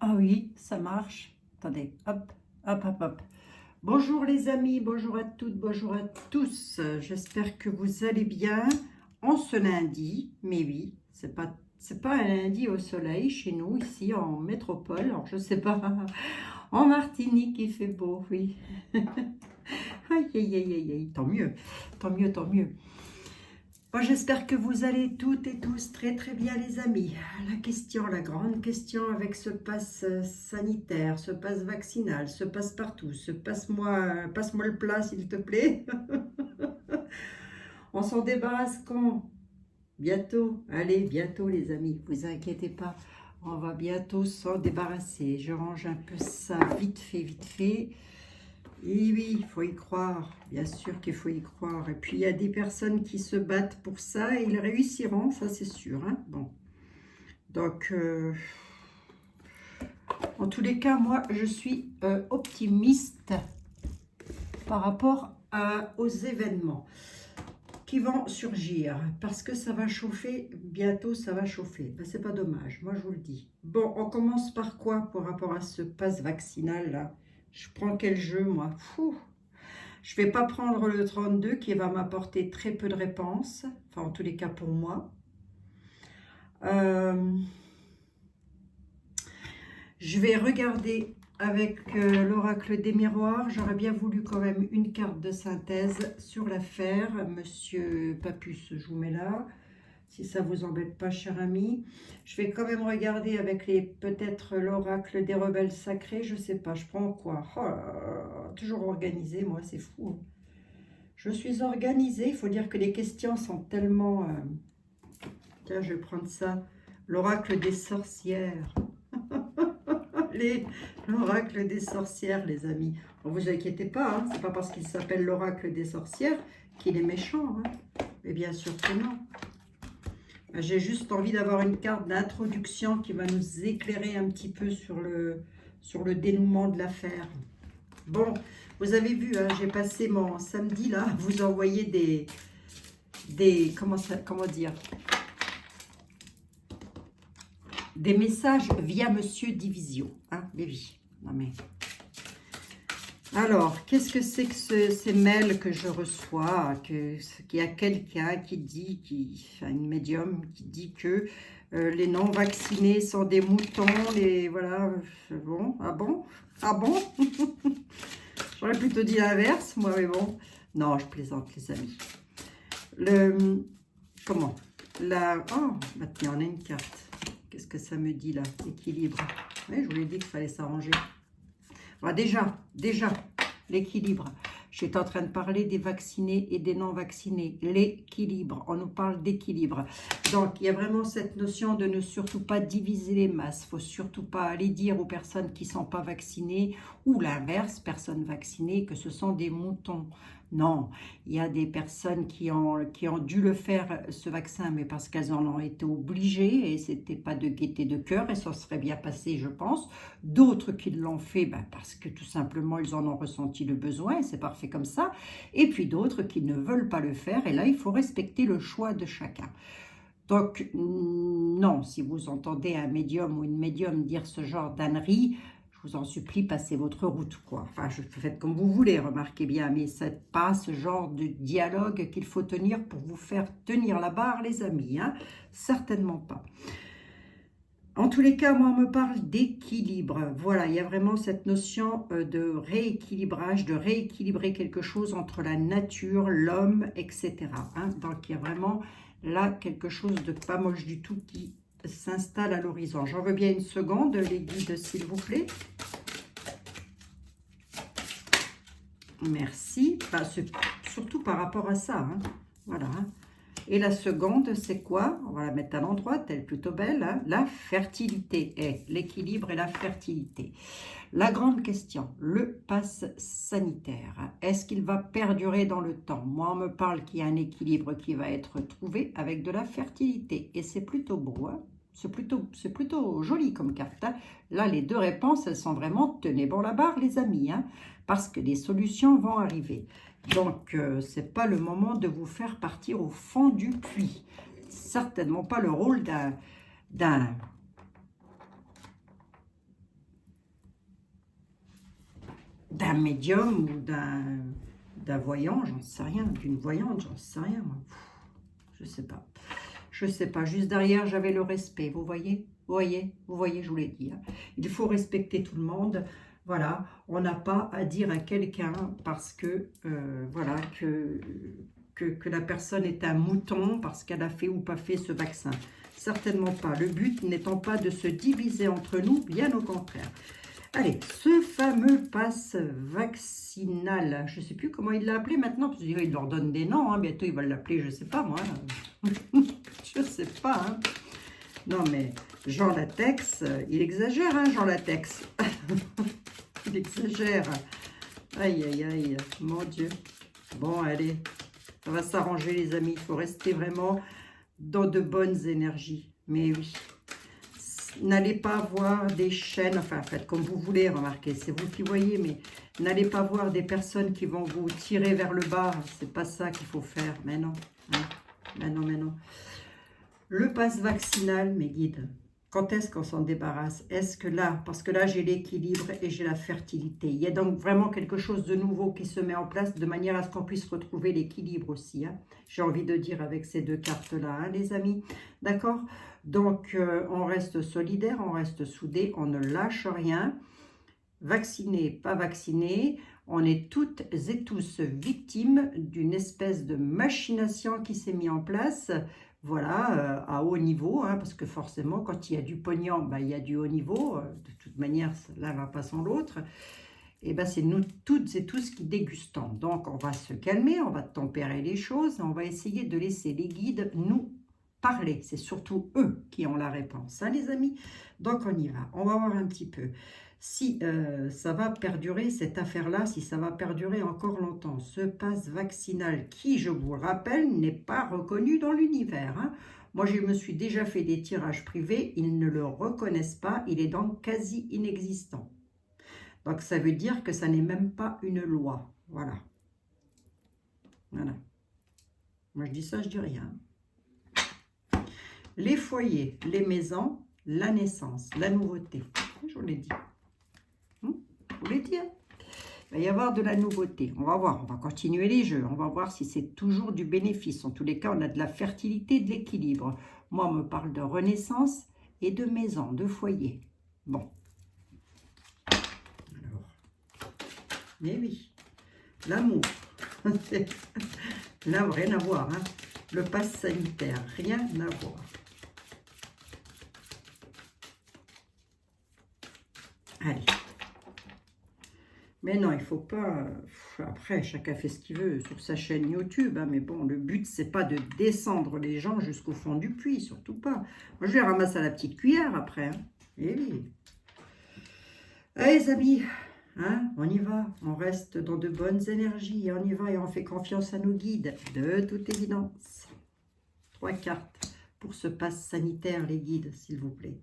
Ah oui, ça marche. Attendez, hop, hop, hop, hop. Bonjour les amis, bonjour à toutes, bonjour à tous. J'espère que vous allez bien en ce lundi. Mais oui, c'est pas un lundi au soleil chez nous, ici en métropole. Alors je sais pas, en Martinique il fait beau, oui. Aïe, aïe, aïe, aïe, aïe, tant mieux, tant mieux, tant mieux. Bon, j'espère que vous allez toutes et tous très très bien les amis. La question, la grande question avec ce pass sanitaire, ce pass vaccinal, ce passe partout, ce passe-moi le plat s'il te plaît. On s'en débarrasse quand? Bientôt. Allez, bientôt les amis, vous inquiétez pas. On va bientôt s'en débarrasser. Je range un peu ça vite fait, vite fait. Et oui, il faut y croire, bien sûr qu'il faut y croire. Et puis, il y a des personnes qui se battent pour ça et ils réussiront, ça c'est sûr, hein. Bon, donc, en tous les cas, moi, je suis optimiste par rapport aux événements qui vont surgir. Parce que ça va chauffer, bientôt ça va chauffer. Ben, c'est pas dommage, moi je vous le dis. Bon, on commence par quoi par rapport à ce pass vaccinal là? Je prends quel jeu, moi? Fou. Je ne vais pas prendre le 32 qui va m'apporter très peu de réponses, enfin en tous les cas pour moi. Je vais regarder avec l'oracle des miroirs. J'aurais bien voulu quand même une carte de synthèse sur l'affaire. Monsieur Papus, je vous mets là, si ça ne vous embête pas, cher ami. Je vais quand même regarder avec peut-être l'oracle des rebelles sacrés. Je ne sais pas, je prends quoi? Oh là là, toujours organisé, moi, c'est fou. Je suis organisée, il faut dire que les questions sont tellement... Tiens, je vais prendre ça. L'oracle des sorcières. L'oracle des sorcières, les amis. Ne vous inquiétez pas, hein, c'est pas parce qu'il s'appelle l'oracle des sorcières qu'il est méchant. Hein. Mais bien sûr que non. J'ai juste envie d'avoir une carte d'introduction qui va nous éclairer un petit peu sur le dénouement de l'affaire. Bon, vous avez vu, hein, j'ai passé mon samedi là à vous envoyer comment dire, des messages via Monsieur Divisio, hein, Lévi. Non mais, alors, qu'est-ce que c'est que ces mails que je reçois, qu'il y a quelqu'un qui dit, une médium qui dit que les non-vaccinés sont des moutons, voilà, bon, ah bon, ah bon. J'aurais plutôt dit l'inverse, moi, mais bon. Non, je plaisante, les amis. Comment oh, maintenant, on a une carte. Qu'est-ce que ça me dit, là? Équilibre. Oui, je vous l'ai dit qu'il fallait s'arranger. Voilà, déjà, l'équilibre. Je suis en train de parler des vaccinés et des non-vaccinés. L'équilibre. On nous parle d'équilibre. Donc, il y a vraiment cette notion de ne surtout pas diviser les masses. Il ne faut surtout pas aller dire aux personnes qui ne sont pas vaccinées ou l'inverse, personnes vaccinées, que ce sont des moutons. Non, il y a des personnes qui ont dû le faire, ce vaccin, mais parce qu'elles en ont été obligées et ce n'était pas de gaieté de cœur et ça serait bien passé, je pense. D'autres qui l'ont fait parce que tout simplement, ils en ont ressenti le besoin, c'est parfait comme ça. Et puis d'autres qui ne veulent pas le faire et là, il faut respecter le choix de chacun. Donc, non, si vous entendez un médium ou une médium dire ce genre d'ânerie, je vous en supplie, passez votre route, quoi. Enfin, faites comme vous voulez, remarquez bien, mais ce n'est pas ce genre de dialogue qu'il faut tenir pour vous faire tenir la barre, les amis, hein. Certainement pas. En tous les cas, moi, on me parle d'équilibre. Voilà, il y a vraiment cette notion de rééquilibrage, de rééquilibrer quelque chose entre la nature, l'homme, etc. Hein. Donc, il y a vraiment là quelque chose de pas moche du tout qui s'installe à l'horizon. J'en veux bien une seconde, les guides, s'il vous plaît. Merci. Enfin, surtout par rapport à ça. Hein. Voilà. Et la seconde, c'est quoi? On va la mettre à l'endroit, elle est plutôt belle. Hein? La fertilité. L'équilibre et la fertilité. La grande question, le pass sanitaire, est-ce qu'il va perdurer dans le temps? Moi, on me parle qu'il y a un équilibre qui va être trouvé avec de la fertilité. Et c'est plutôt beau, hein? C'est plutôt joli comme carte. Hein? Là, les deux réponses, elles sont vraiment, tenez bon la barre, les amis, hein? Parce que les solutions vont arriver. Donc, ce n'est pas le moment de vous faire partir au fond du puits. Certainement pas le rôle d'un d'un médium ou d'un voyant, j'en sais rien, d'une voyante, j'en sais rien, moi. Je sais pas. Je sais pas. Juste derrière, j'avais le respect. Vous voyez? Vous voyez, je vous l'ai dit. Hein. Il faut respecter tout le monde. Voilà. On n'a pas à dire à quelqu'un parce que, voilà, que la personne est un mouton parce qu'elle a fait ou pas fait ce vaccin. Certainement pas. Le but n'étant pas de se diviser entre nous, bien au contraire. Allez, ce fameux pass vaccinal, je ne sais plus comment il l'a appelé maintenant, parce qu'il leur donne des noms, hein, bientôt il va l'appeler, je ne sais pas moi. Je ne sais pas. Hein. Non mais, Jean Latex, il exagère, hein, Jean Latex. Il exagère. Aïe, aïe, aïe, mon Dieu. Bon, allez, ça va s'arranger les amis, il faut rester vraiment dans de bonnes énergies. Mais oui. N'allez pas voir des chaînes, enfin faites comme vous voulez, remarquez, c'est vous qui voyez, mais n'allez pas voir des personnes qui vont vous tirer vers le bas, c'est pas ça qu'il faut faire, mais non, hein, mais non, mais non. Le pass vaccinal, mes guides, quand est-ce qu'on s'en débarrasse? Est-ce que là, parce que là j'ai l'équilibre et j'ai la fertilité, il y a donc vraiment quelque chose de nouveau qui se met en place de manière à ce qu'on puisse retrouver l'équilibre aussi, hein. J'ai envie de dire avec ces deux cartes-là, hein, les amis, d'accord? Donc, on reste solidaire, on reste soudés, on ne lâche rien. Vacciné, pas vacciné, on est toutes et tous victimes d'une espèce de machination qui s'est mise en place, voilà, à haut niveau, hein, parce que forcément, quand il y a du pognon, ben, il y a du haut niveau, de toute manière, l'un va pas sans l'autre, et ben c'est nous toutes et tous qui dégustons. Donc, on va se calmer, on va tempérer les choses, on va essayer de laisser les guides nous parler. C'est surtout eux qui ont la réponse, hein, les amis. Donc, on y va. On va voir un petit peu si ça va perdurer, cette affaire-là, si ça va perdurer encore longtemps. Ce pass vaccinal qui, je vous le rappelle, n'est pas reconnu dans l'univers. Hein. Moi, je me suis déjà fait des tirages privés. Ils ne le reconnaissent pas. Il est donc quasi inexistant. Donc, ça veut dire que ça n'est même pas une loi. Voilà. Voilà. Moi, je dis ça, je dis rien. Les foyers, les maisons, la naissance, la nouveauté. Je vous l'ai dit. Je vous l'ai dit. Hein. Il va y avoir de la nouveauté. On va voir. On va continuer les jeux. On va voir si c'est toujours du bénéfice. En tous les cas, on a de la fertilité, de l'équilibre. Moi, on me parle de renaissance et de maison, de foyer. Bon. Alors. Mais oui. L'amour. Là, rien à voir. Hein. Le pass sanitaire. Rien à voir. Allez. Mais non, il ne faut pas... Après, chacun fait ce qu'il veut sur sa chaîne YouTube. Hein, mais bon, le but, c'est pas de descendre les gens jusqu'au fond du puits. Surtout pas. Moi, je les ramasse à la petite cuillère après. Hein. Et oui. Allez, les amis. Hein, on y va. On reste dans de bonnes énergies. On y va et on fait confiance à nos guides. De toute évidence. 3 cartes pour ce pass sanitaire, les guides, s'il vous plaît.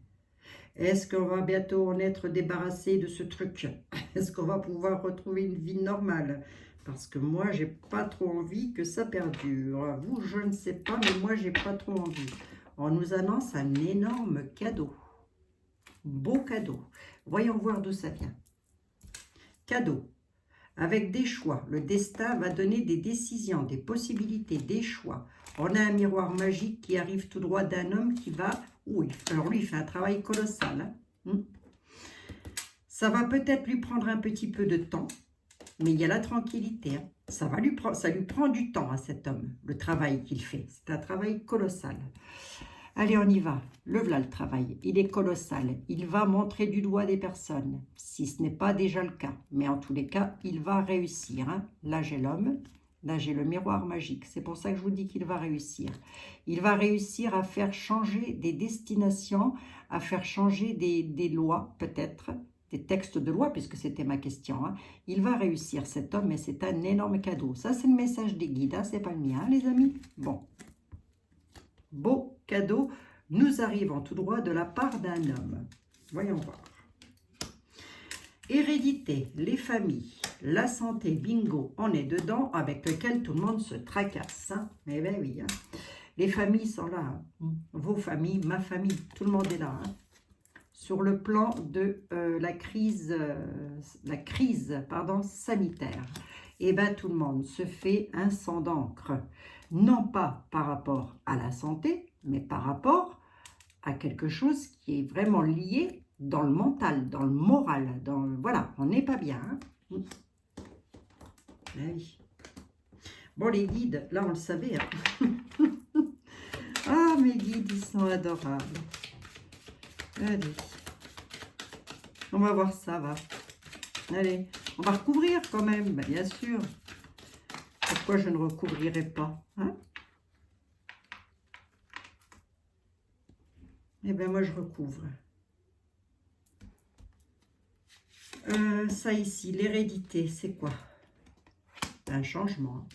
Est-ce qu'on va bientôt en être débarrassé de ce truc? Est-ce qu'on va pouvoir retrouver une vie normale? Parce que moi, j'ai pas trop envie que ça perdure. Vous, je ne sais pas, mais moi, j'ai pas trop envie. On nous annonce un énorme cadeau. Beau cadeau. Voyons voir d'où ça vient. Cadeau. Avec des choix. Le destin va donner des décisions, des possibilités, des choix. On a un miroir magique qui arrive tout droit d'un homme qui va... Oui, alors lui, il fait un travail colossal. Hein. Ça va peut-être lui prendre un petit peu de temps, mais il y a la tranquillité. Hein. Ça lui prend du temps à cet homme, le travail qu'il fait. C'est un travail colossal. Allez, on y va. Le voilà le travail. Il est colossal. Il va montrer du doigt des personnes, si ce n'est pas déjà le cas. Mais en tous les cas, il va réussir. Hein. Là, j'ai l'homme. Là, j'ai le miroir magique. C'est pour ça que je vous dis qu'il va réussir. Il va réussir à faire changer des destinations, à faire changer des lois, peut-être, des textes de loi, puisque c'était ma question. Hein. Il va réussir, cet homme, et c'est un énorme cadeau. Ça, c'est le message des guides, hein, c'est pas le mien, hein, les amis. Bon. Beau cadeau nous arrivons tout droit de la part d'un homme. Voyons voir. Hérédité, les familles, la santé, bingo, on est dedans, avec lequel tout le monde se tracasse. Hein. Eh bien oui, hein. Les familles sont là. Hein. Vos familles, ma famille, tout le monde est là. Hein. sur le plan de la crise sanitaire. Eh bien, tout le monde se fait un sang d'encre, non pas par rapport à la santé, mais par rapport à quelque chose qui est vraiment lié dans le mental, dans le moral, voilà, on n'est pas bien. Hein. Ah oui. Bon, les guides, là, on le savait. Hein. Ah, mes guides, ils sont adorables. Allez. On va voir ça, va. Allez, on va recouvrir quand même, ben, bien sûr. Pourquoi je ne recouvrirai pas, hein? Eh bien, moi, je recouvre. Ça ici, l'hérédité, c'est quoi? Un changement.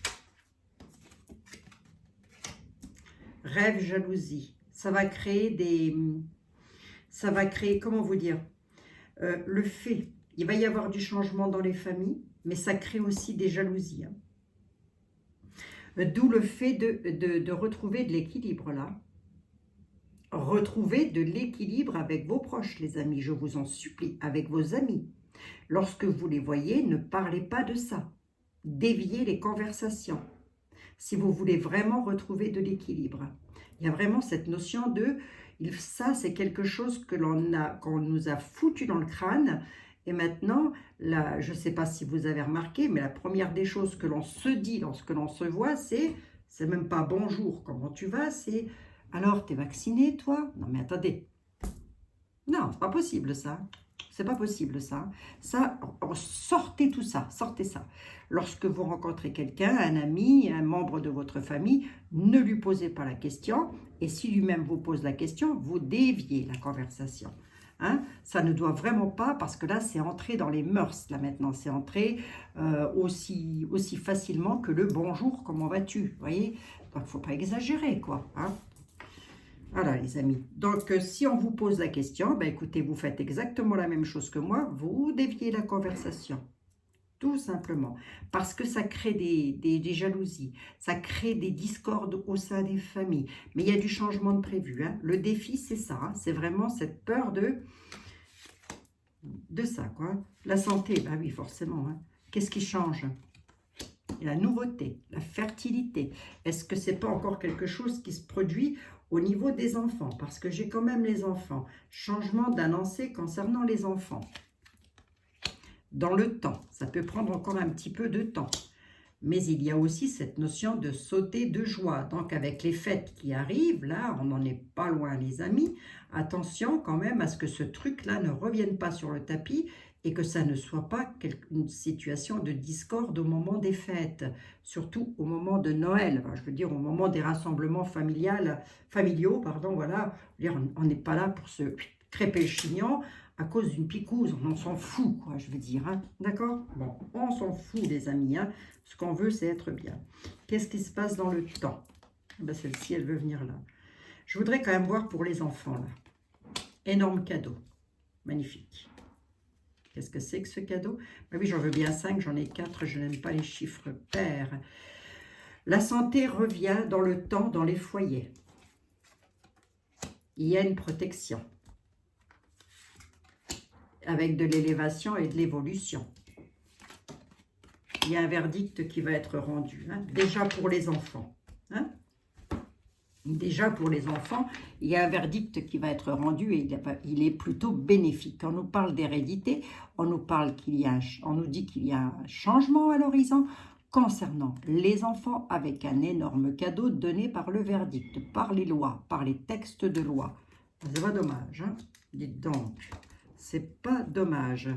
Rêve, jalousie. Ça va créer comment vous dire? Le fait, il va y avoir du changement dans les familles, mais ça crée aussi des jalousies. Hein. D'où le fait de retrouver de l'équilibre là. Retrouvez de l'équilibre avec vos proches, les amis, je vous en supplie, avec vos amis. Lorsque vous les voyez, ne parlez pas de ça. Déviez les conversations. Si vous voulez vraiment retrouver de l'équilibre. Il y a vraiment cette notion de... Ça, c'est quelque chose qu'on nous a foutu dans le crâne. Et maintenant, là, je ne sais pas si vous avez remarqué, mais la première des choses que l'on se dit lorsque l'on se voit, c'est même pas bonjour, comment tu vas, c'est... Alors, t'es vacciné, toi? Non, mais attendez. Non, c'est pas possible, ça. C'est pas possible, ça. Ça, sortez tout ça, sortez ça. Lorsque vous rencontrez quelqu'un, un ami, un membre de votre famille, ne lui posez pas la question. Et si lui-même vous pose la question, vous déviez la conversation. Hein? Ça ne doit vraiment pas, parce que là, c'est entré dans les mœurs, là, maintenant. C'est entré aussi facilement que le bonjour, comment vas-tu? Vous voyez? Donc, il ne faut pas exagérer, quoi. Hein? Voilà, les amis. Donc, si on vous pose la question, ben, écoutez, vous faites exactement la même chose que moi. Vous déviez la conversation. Tout simplement. Parce que ça crée des jalousies. Ça crée des discordes au sein des familles. Mais il y a du changement de prévu. Hein. Le défi, c'est ça. Hein. C'est vraiment cette peur de ça, quoi. La santé, ben oui, forcément. Hein. Qu'est-ce qui change? La nouveauté, la fertilité. Est-ce que c'est pas encore quelque chose qui se produit au niveau des enfants? Parce que j'ai quand même les enfants. Changement d'annoncé concernant les enfants. Dans le temps, ça peut prendre encore un petit peu de temps. Mais il y a aussi cette notion de sauter de joie. Donc avec les fêtes qui arrivent, là, on n'en est pas loin, les amis. Attention quand même à ce que ce truc-là ne revienne pas sur le tapis et que ça ne soit pas une situation de discorde au moment des fêtes, surtout au moment de Noël, enfin, je veux dire au moment des rassemblements familiaux, voilà. On n'est pas là pour se crêper le chignon à cause d'une picouse, on s'en fout, quoi, je veux dire, hein. D'accord? Bon, on s'en fout, les amis, hein. Ce qu'on veut, c'est être bien. Qu'est-ce qui se passe dans le temps? Ben, celle-ci, elle veut venir là. Je voudrais quand même voir pour les enfants, là. Énorme cadeau, magnifique. Qu'est-ce que c'est que ce cadeau? Ben oui, j'en veux bien 5, j'en ai 4, je n'aime pas les chiffres pairs. La santé revient dans le temps, dans les foyers. Il y a une protection. Avec de l'élévation et de l'évolution. Il y a un verdict qui va être rendu, hein, déjà pour les enfants. Hein. Déjà pour les enfants, il y a un verdict qui va être rendu et il est plutôt bénéfique. Quand on nous parle d'hérédité, on nous dit qu'il y a un changement à l'horizon concernant les enfants avec un énorme cadeau donné par le verdict, par les lois, par les textes de loi. C'est pas dommage, hein. Dites donc. C'est pas dommage.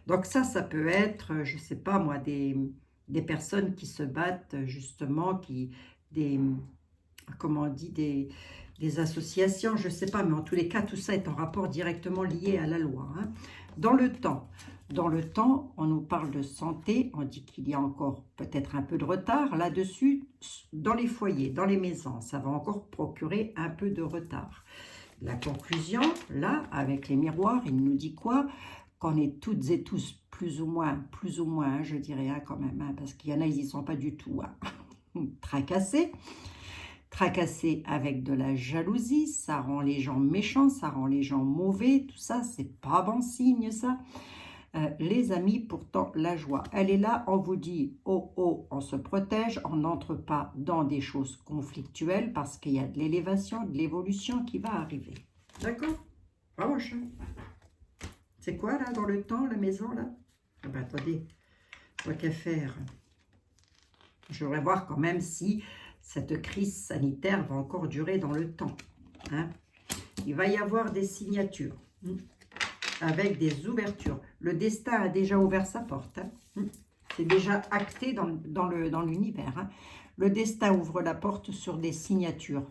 Donc ça peut être, je sais pas moi, des personnes qui se battent justement, comment on dit, des associations, je sais pas, mais en tous les cas, tout ça est en rapport directement lié à la loi. Hein. Dans le temps, on nous parle de santé, on dit qu'il y a encore peut-être un peu de retard là-dessus, dans les foyers, dans les maisons, ça va encore procurer un peu de retard. La conclusion, là, avec les miroirs, il nous dit quoi? Qu'on est toutes et tous plus ou moins, je dirais, hein, quand même, hein, parce qu'il y en a, ils n'y sont pas du tout hein, tracassés. Tracasser avec de la jalousie, ça rend les gens méchants, ça rend les gens mauvais, tout ça, c'est pas bon signe ça. Les amis, pourtant, la joie, elle est là, on vous dit, oh, oh, on se protège, on n'entre pas dans des choses conflictuelles parce qu'il y a de l'élévation, de l'évolution qui va arriver. D'accord? Bravo, chat. C'est quoi, là, dans le temps, la maison, là? Ah ben, attendez, pas qu'à faire. Je voudrais voir quand même si cette crise sanitaire va encore durer dans le temps. Hein? Il va y avoir des signatures. Avec des ouvertures. Le destin a déjà ouvert sa porte. Hein. C'est déjà acté dans l'univers. Hein. Le destin ouvre la porte sur des signatures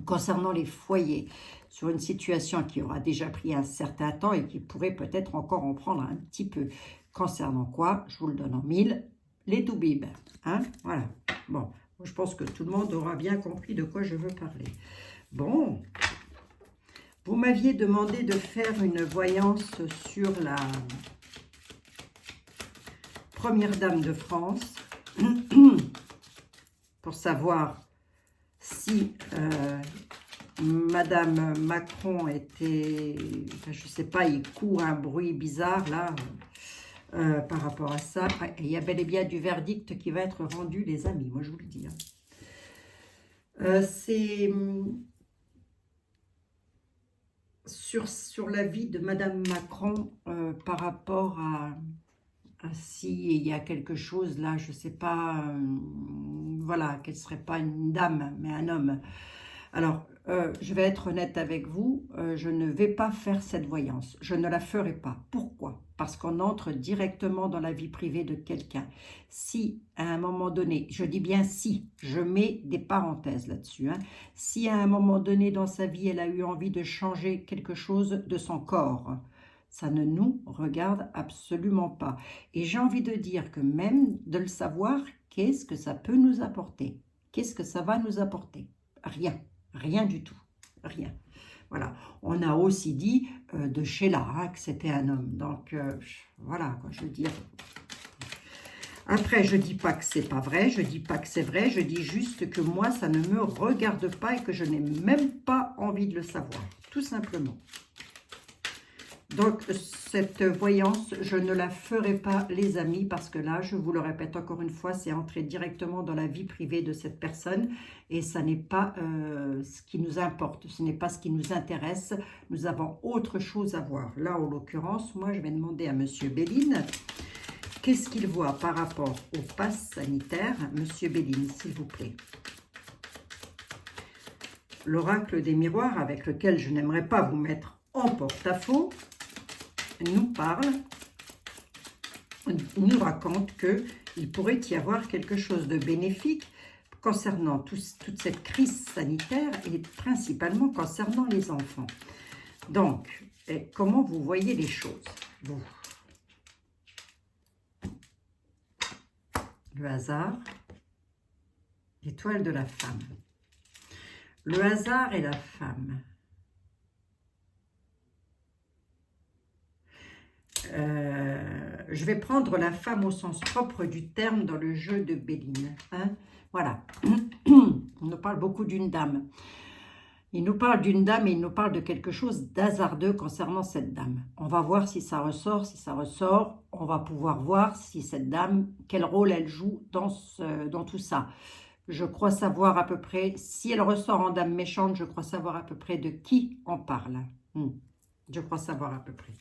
concernant les foyers, sur une situation qui aura déjà pris un certain temps et qui pourrait peut-être encore en prendre un petit peu. Concernant quoi? Je vous le donne en mille, les toubibs. Hein. Voilà. Bon, je pense que tout le monde aura bien compris de quoi je veux parler. Bon. Vous m'aviez demandé de faire une voyance sur la première dame de France pour savoir si Madame Macron était, enfin, je ne sais pas, il court un bruit bizarre là par rapport à ça. Il y a bel et bien du verdict qui va être rendu, les amis, moi je vous le dis. Hein. C'est... Sur la vie de Madame Macron par rapport à si il y a quelque chose là, je ne sais pas, voilà, qu'elle ne serait pas une dame, mais un homme. Alors, je vais être honnête avec vous, je ne vais pas faire cette voyance, je ne la ferai pas. Pourquoi? Parce qu'on entre directement dans la vie privée de quelqu'un. Si, à un moment donné, je dis bien si, je mets des parenthèses là-dessus, hein, si à un moment donné dans sa vie, elle a eu envie de changer quelque chose de son corps, ça ne nous regarde absolument pas. Et j'ai envie de dire que même de le savoir, qu'est-ce que ça peut nous apporter? Qu'est-ce que ça va nous apporter? Rien. Rien du tout, rien. Voilà, on a aussi dit de Sheila hein, que c'était un homme. Donc, voilà, quoi, je veux dire. Après, je ne dis pas que c'est pas vrai, je ne dis pas que c'est vrai, je dis juste que moi, ça ne me regarde pas et que je n'ai même pas envie de le savoir, tout simplement. Donc, cette voyance, je ne la ferai pas, les amis, parce que là, je vous le répète encore une fois, c'est entrer directement dans la vie privée de cette personne et ça n'est pas ce qui nous importe, ce n'est pas ce qui nous intéresse. Nous avons autre chose à voir. Là, en l'occurrence, moi, je vais demander à Monsieur Béline, qu'est-ce qu'il voit par rapport au pass sanitaire? Monsieur Béline, s'il vous plaît. L'oracle des miroirs, avec lequel je n'aimerais pas vous mettre en porte-à-faux, nous parle, nous raconte qu'il pourrait y avoir quelque chose de bénéfique concernant toute cette crise sanitaire et principalement concernant les enfants. Donc, comment vous voyez les choses, vous? Le hasard, l'étoile de la femme. Le hasard et la femme. Je vais prendre la femme au sens propre du terme dans le jeu de Béline. Hein? Voilà. On nous parle beaucoup d'une dame. Il nous parle d'une dame et il nous parle de quelque chose d'hasardeux concernant cette dame. On va voir si ça ressort. Si ça ressort, on va pouvoir voir si cette dame, quel rôle elle joue dans tout ça. Je crois savoir à peu près, si elle ressort en dame méchante, je crois savoir à peu près de qui on parle. Je crois savoir à peu près.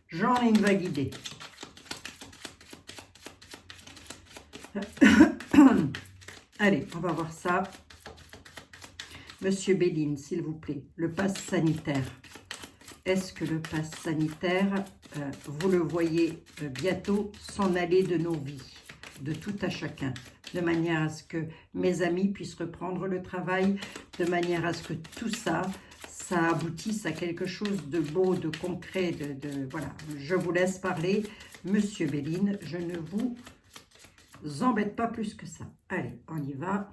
J'en ai une vague idée. Allez, on va voir ça. Monsieur Béline, s'il vous plaît, le pass sanitaire. Est-ce que le pass sanitaire, vous le voyez bientôt s'en aller de nos vies, de tout à chacun, de manière à ce que mes amis puissent reprendre le travail, de manière à ce que tout ça, ça aboutisse à quelque chose de beau, de concret, voilà. Je vous laisse parler. Monsieur Béline, je ne vous embête pas plus que ça. Allez, on y va.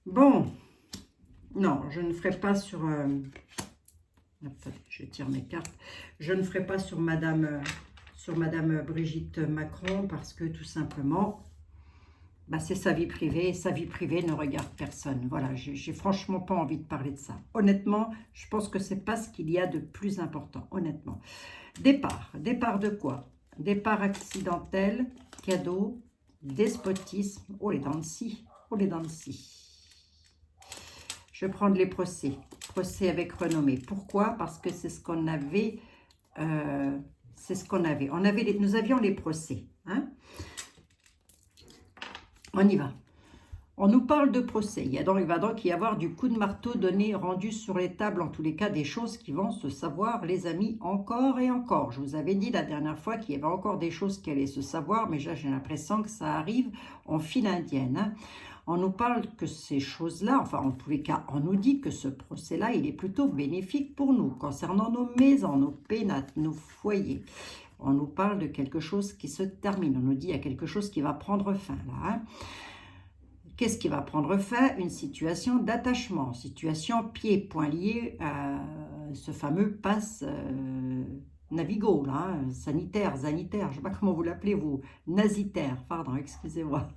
Bon, non, je ne ferai pas sur... Attendez, je tire mes cartes. Je ne ferai pas sur Madame sur Madame Brigitte Macron parce que tout simplement, bah, c'est sa vie privée et sa vie privée ne regarde personne. Voilà, j'ai franchement pas envie de parler de ça. Honnêtement, je pense que c'est pas ce qu'il y a de plus important, honnêtement. Départ. Départ de quoi? Départ accidentel, cadeau, despotisme. Oh les dents de scie. Oh les dents de scie. Je vais prendre les procès. Procès avec renommée. Pourquoi? Parce que c'est ce qu'on avait. C'est ce qu'on avait. Nous avions les procès. Hein? On y va. On nous parle de procès. Il va donc y avoir du coup de marteau donné, rendu sur les tables, en tous les cas, des choses qui vont se savoir, les amis, encore et encore. Je vous avais dit la dernière fois qu'il y avait encore des choses qui allaient se savoir, mais là, j'ai l'impression que ça arrive en file indienne. Hein. On nous parle que ces choses-là, enfin, en tous les cas, on nous dit que ce procès-là, il est plutôt bénéfique pour nous, concernant nos maisons, nos pénates, nos foyers. On nous parle de quelque chose qui se termine. On nous dit qu'il y a quelque chose qui va prendre fin, là, hein. Qu'est-ce qui va prendre fin? Une situation d'attachement, situation pied-point lié à ce fameux passe Navigo, là, hein, sanitaire, je ne sais pas comment vous l'appelez, vous, nasitaire, pardon, excusez-moi.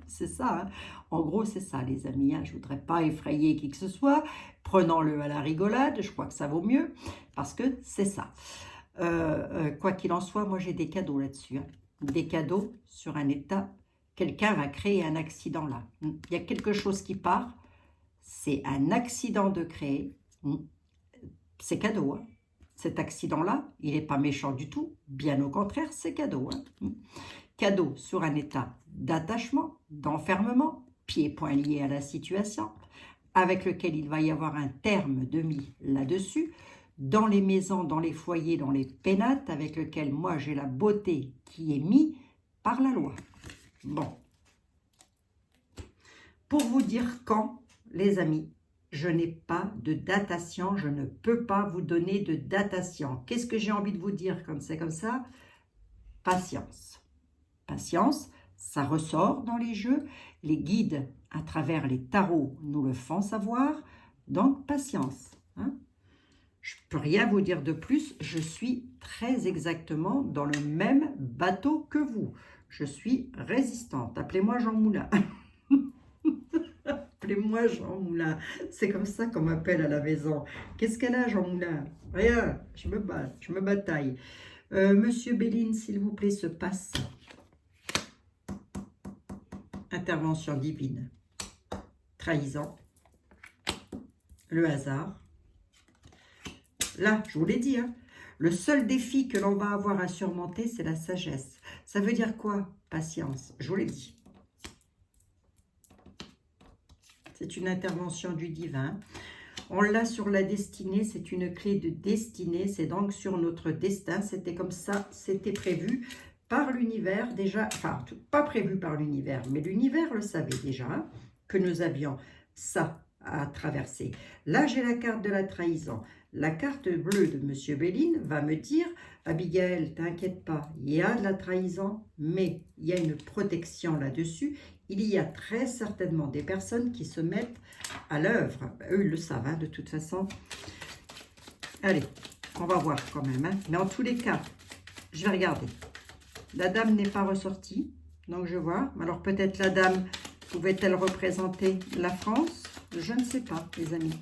C'est ça, hein. En gros, c'est ça, les amis, hein. Je ne voudrais pas effrayer qui que ce soit, prenons-le à la rigolade, je crois que ça vaut mieux, parce que c'est ça. Quoi qu'il en soit, moi j'ai des cadeaux là-dessus, hein. Des cadeaux sur un état. Quelqu'un va créer un accident là. Il y a quelque chose qui part. C'est un accident de créer. C'est cadeau. Hein. Cet accident-là, il n'est pas méchant du tout. Bien au contraire, c'est cadeau. Hein. Cadeau sur un état d'attachement, d'enfermement, pieds-poings liés à la situation, avec lequel il va y avoir un terme de mis là-dessus, dans les maisons, dans les foyers, dans les pénates, avec lequel moi j'ai la beauté qui est mise par la loi. Bon, pour vous dire quand, les amis, je n'ai pas de datation, je ne peux pas vous donner de datation. Qu'est-ce que j'ai envie de vous dire quand c'est comme ça? Patience. Patience, ça ressort dans les jeux. Les guides, à travers les tarots, nous le font savoir. Donc, patience. Hein? Je ne peux rien vous dire de plus. Je suis très exactement dans le même bateau que vous. Je suis résistante. Appelez-moi Jean Moulin. Appelez-moi Jean Moulin. C'est comme ça qu'on m'appelle à la maison. Qu'est-ce qu'elle a, Jean Moulin? Rien. Je me bats. Je me bataille. Monsieur Béline, s'il vous plaît, se passe. Intervention divine. Trahison. Le hasard. Là, je vous l'ai dit, hein. Le seul défi que l'on va avoir à surmonter, c'est la sagesse. Ça veut dire quoi? Patience. Je vous l'ai dit. C'est une intervention du divin. On l'a sur la destinée, c'est une clé de destinée. C'est donc sur notre destin. C'était comme ça, c'était prévu par l'univers déjà. Enfin, pas prévu par l'univers, mais l'univers le savait déjà, hein, que nous avions ça à traverser. Là, j'ai la carte de la trahison. La carte bleue de M. Béline va me dire, Abigail, t'inquiète pas, il y a de la trahison, mais il y a une protection là-dessus. Il y a très certainement des personnes qui se mettent à l'œuvre. Eux, ils le savent, hein, de toute façon. Allez, on va voir quand même. Hein. Mais en tous les cas, je vais regarder. La dame n'est pas ressortie, donc je vois. Alors peut-être la dame pouvait-elle représenter la France? Je ne sais pas, les amis.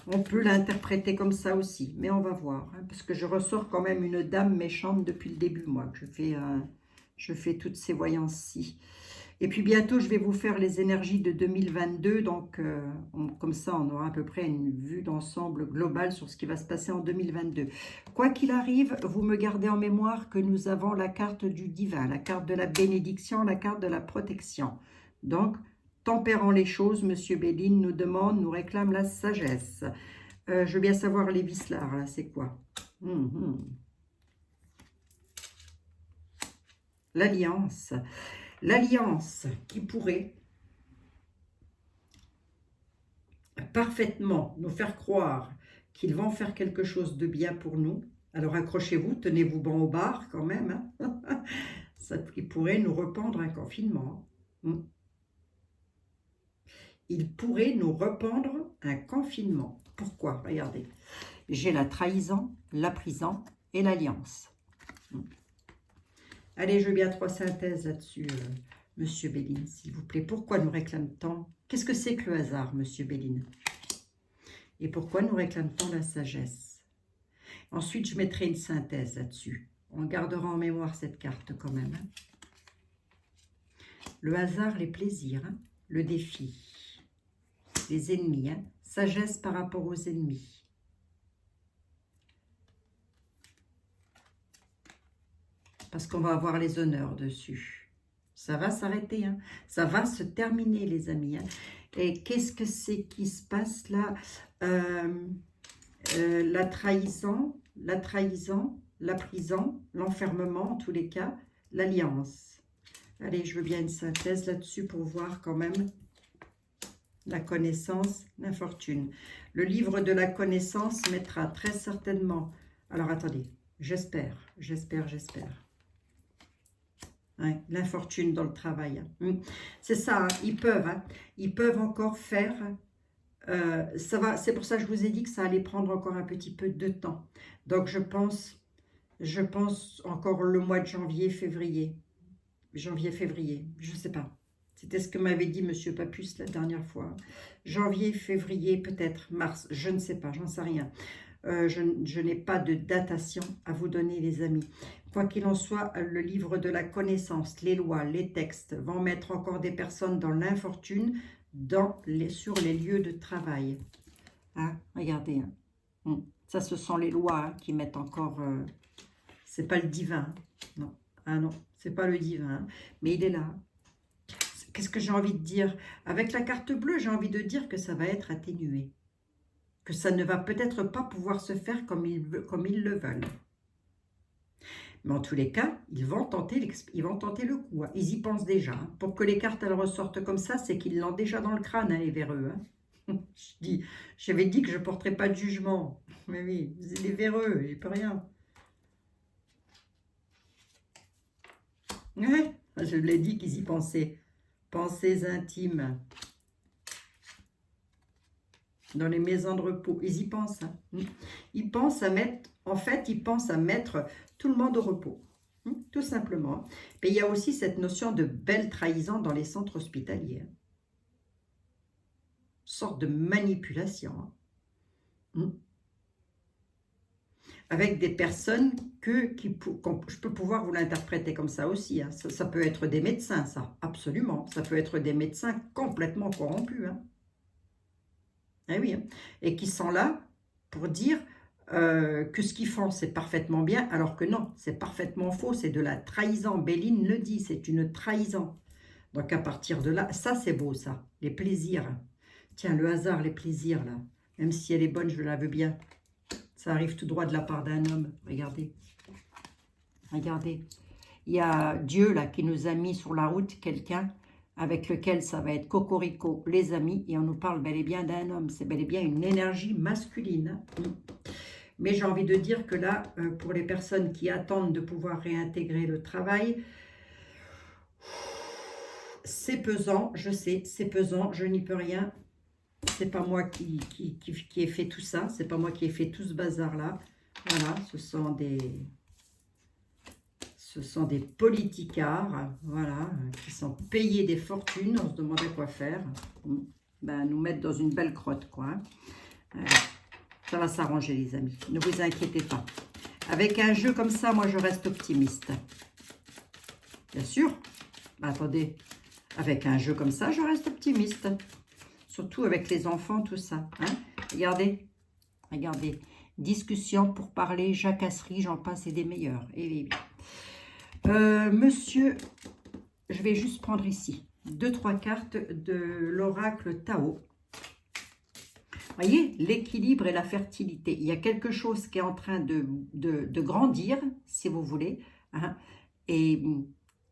On peut l'interpréter comme ça aussi, mais on va voir. Hein, parce que je ressors quand même une dame méchante depuis le début, moi, que je fais toutes ces voyances-ci. Et puis bientôt, je vais vous faire les énergies de 2022. Donc, comme ça, on aura à peu près une vue d'ensemble globale sur ce qui va se passer en 2022. Quoi qu'il arrive, vous me gardez en mémoire que nous avons la carte du divin, la carte de la bénédiction, la carte de la protection. Donc, tempérant les choses, Monsieur Béline nous demande, nous réclame la sagesse. Je veux bien savoir les vislards, là, c'est quoi? L'alliance. L'alliance qui pourrait parfaitement nous faire croire qu'ils vont faire quelque chose de bien pour nous. Alors accrochez-vous, tenez-vous bon au bar quand même. Hein. Ça qui pourrait nous rependre un confinement. Il pourrait nous rependre un confinement. Pourquoi? Regardez. J'ai la trahison, la prison et l'alliance. Allez, je veux bien 3 synthèses là-dessus, Monsieur Béline, s'il vous plaît. Pourquoi nous réclame tant? Qu'est-ce que c'est que le hasard, Monsieur Béline? Et pourquoi nous réclame tant la sagesse? Ensuite, je mettrai une synthèse là-dessus. On gardera en mémoire cette carte quand même. Hein. Le hasard, les plaisirs, hein. Le défi, les ennemis, hein. Sagesse par rapport aux ennemis. Parce qu'on va avoir les honneurs dessus. Ça va s'arrêter, hein. Ça va se terminer, les amis. Hein. Et qu'est-ce que c'est qui se passe là? La trahison, la prison, l'enfermement, en tous les cas, l'alliance. Allez, je veux bien une synthèse là-dessus pour voir quand même la connaissance, l'infortune. Le livre de la connaissance mettra très certainement... Alors, attendez, j'espère. Ouais, l'infortune dans le travail. C'est ça, hein, ils peuvent encore faire... ça va, c'est pour ça que je vous ai dit que ça allait prendre encore un petit peu de temps. Donc, je pense encore le mois de janvier, février, je ne sais pas. C'était ce que m'avait dit Monsieur Papus la dernière fois. Janvier, février, peut-être, mars, je ne sais pas, j'en sais rien. Je n'ai pas de datation à vous donner, les amis. Quoi qu'il en soit, le livre de la connaissance, les lois, les textes vont mettre encore des personnes dans l'infortune sur les lieux de travail. Hein, regardez. Hein. Ça, ce sont les lois hein, qui mettent encore... c'est pas le divin. Non. Ah non, c'est pas le divin. Hein. Mais il est là. Qu'est-ce que j'ai envie de dire? Avec la carte bleue, j'ai envie de dire que ça va être atténué. Que ça ne va peut-être pas pouvoir se faire comme ils le veulent. Mais en tous les cas, ils vont tenter le coup. Hein. Ils y pensent déjà. Hein. Pour que les cartes elles ressortent comme ça, c'est qu'ils l'ont déjà dans le crâne, hein, les véreux. Hein. J'avais dit que je ne porterais pas de jugement. Mais oui, c'est les véreux, j'y peux rien. Ouais, je l'ai dit qu'ils y pensaient. Pensées intimes. Dans les maisons de repos. Ils y pensent. Hein. Ils pensent à mettre... En fait, ils pensent à mettre tout le monde au repos. Tout simplement. Mais il y a aussi cette notion de belle trahison dans les centres hospitaliers. Une sorte de manipulation. Hein. Avec des personnes je peux pouvoir vous l'interpréter comme ça aussi. Hein. Ça peut être des médecins, ça. Absolument. Ça peut être des médecins complètement corrompus. Hein. Eh oui. Hein. Et qui sont là pour dire... que ce qu'ils font, c'est parfaitement bien, alors que non, c'est parfaitement faux, c'est de la trahison. Béline le dit, c'est une trahison. Donc à partir de là, ça c'est beau ça, les plaisirs. Tiens, le hasard, les plaisirs là, même si elle est bonne, je la veux bien. Ça arrive tout droit de la part d'un homme, regardez. Regardez, il y a Dieu là qui nous a mis sur la route quelqu'un avec lequel ça va être cocorico, les amis, et on nous parle bel et bien d'un homme, c'est bel et bien une énergie masculine. Mais j'ai envie de dire que là, pour les personnes qui attendent de pouvoir réintégrer le travail, c'est pesant, je sais, c'est pesant, je n'y peux rien. C'est pas moi qui ai fait tout ça, c'est pas moi qui ai fait tout ce bazar-là. Voilà, ce sont des politicards, voilà, qui sont payés des fortunes, on se demandait quoi faire. Ben, nous mettre dans une belle crotte, quoi. Ça va s'arranger, les amis. Ne vous inquiétez pas. Avec un jeu comme ça, moi, je reste optimiste. Bien sûr. Ben, attendez. Avec un jeu comme ça, je reste optimiste. Surtout avec les enfants, tout ça. Hein? Regardez. Regardez. Discussion pour parler, jacasserie, j'en passe et des meilleurs. Et monsieur, je vais juste prendre ici 2-3 cartes de l'oracle Tao. Voyez, l'équilibre et la fertilité. Il y a quelque chose qui est en train de grandir, si vous voulez, hein, et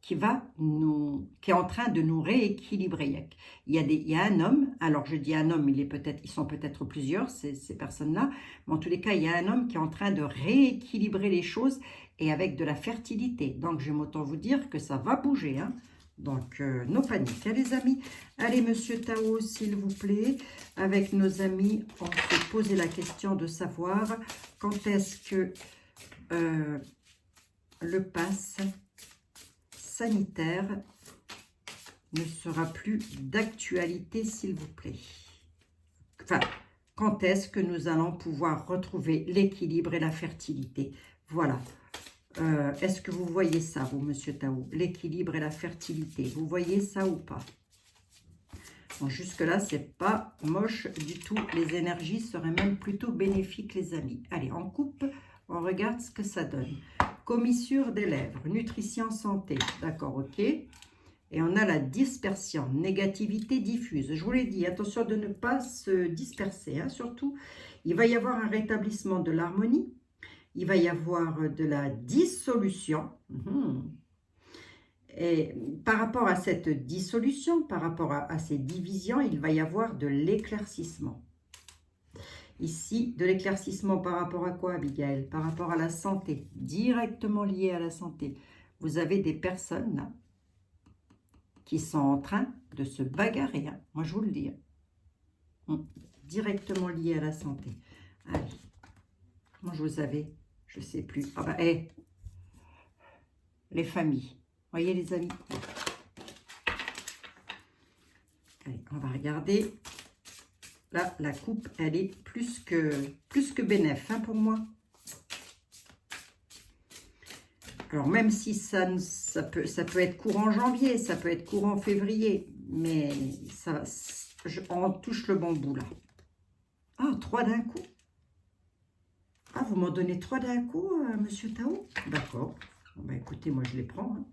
qui est en train de nous rééquilibrer. Il y a un homme, alors je dis un homme, ils sont peut-être plusieurs, ces personnes-là, mais en tous les cas, il y a un homme qui est en train de rééquilibrer les choses et avec de la fertilité. Donc, j'aime autant vous dire que ça va bouger. Hein. Donc, nos paniques, hein, les amis. Allez, Monsieur Tao, s'il vous plaît. Avec nos amis, on s'est posé la question de savoir quand est-ce que le pass sanitaire ne sera plus d'actualité, s'il vous plaît. Enfin, quand est-ce que nous allons pouvoir retrouver l'équilibre et la fertilité? Voilà. Est-ce que vous voyez ça, vous, Monsieur Tao? L'équilibre et la fertilité. Vous voyez ça ou pas? Bon, jusque-là, c'est pas moche du tout. Les énergies seraient même plutôt bénéfiques, les amis. Allez, on coupe, on regarde ce que ça donne. Commissure des lèvres, nutrition, santé. D'accord, ok. Et on a la dispersion, négativité diffuse. Je vous l'ai dit, attention de ne pas se disperser. Hein, surtout, il va y avoir un rétablissement de l'harmonie. Il va y avoir de la dissolution. Et par rapport à cette dissolution, par rapport à ces divisions, il va y avoir de l'éclaircissement. Ici, de l'éclaircissement par rapport à quoi, Abigail? Par rapport à la santé, directement lié à la santé. Vous avez des personnes là, qui sont en train de se bagarrer. Hein. Moi, je vous le dis. Directement lié à la santé. Allez. Moi, je vous avais, je ne sais plus. Ah bah, les familles. Voyez, les amis. Allez, on va regarder. Là, la coupe, elle est plus que bénéf hein, pour moi. Alors, même si ça peut être courant janvier, ça peut être courant février, mais ça, on touche le bon bout, là. Ah, 3 d'un coup. Ah, vous m'en donnez 3 d'un coup, Monsieur Tao? D'accord. Bon, bah, écoutez, moi, je les prends. Hein.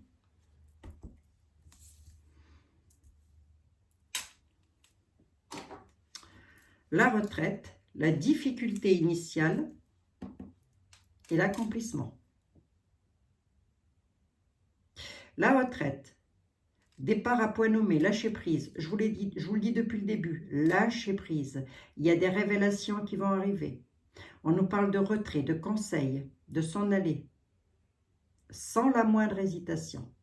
La retraite, la difficulté initiale et l'accomplissement. La retraite, départ à point nommé, lâcher prise. Je vous le dis depuis le début, lâcher prise. Il y a des révélations qui vont arriver. On nous parle de retrait, de conseil, de s'en aller, sans la moindre hésitation.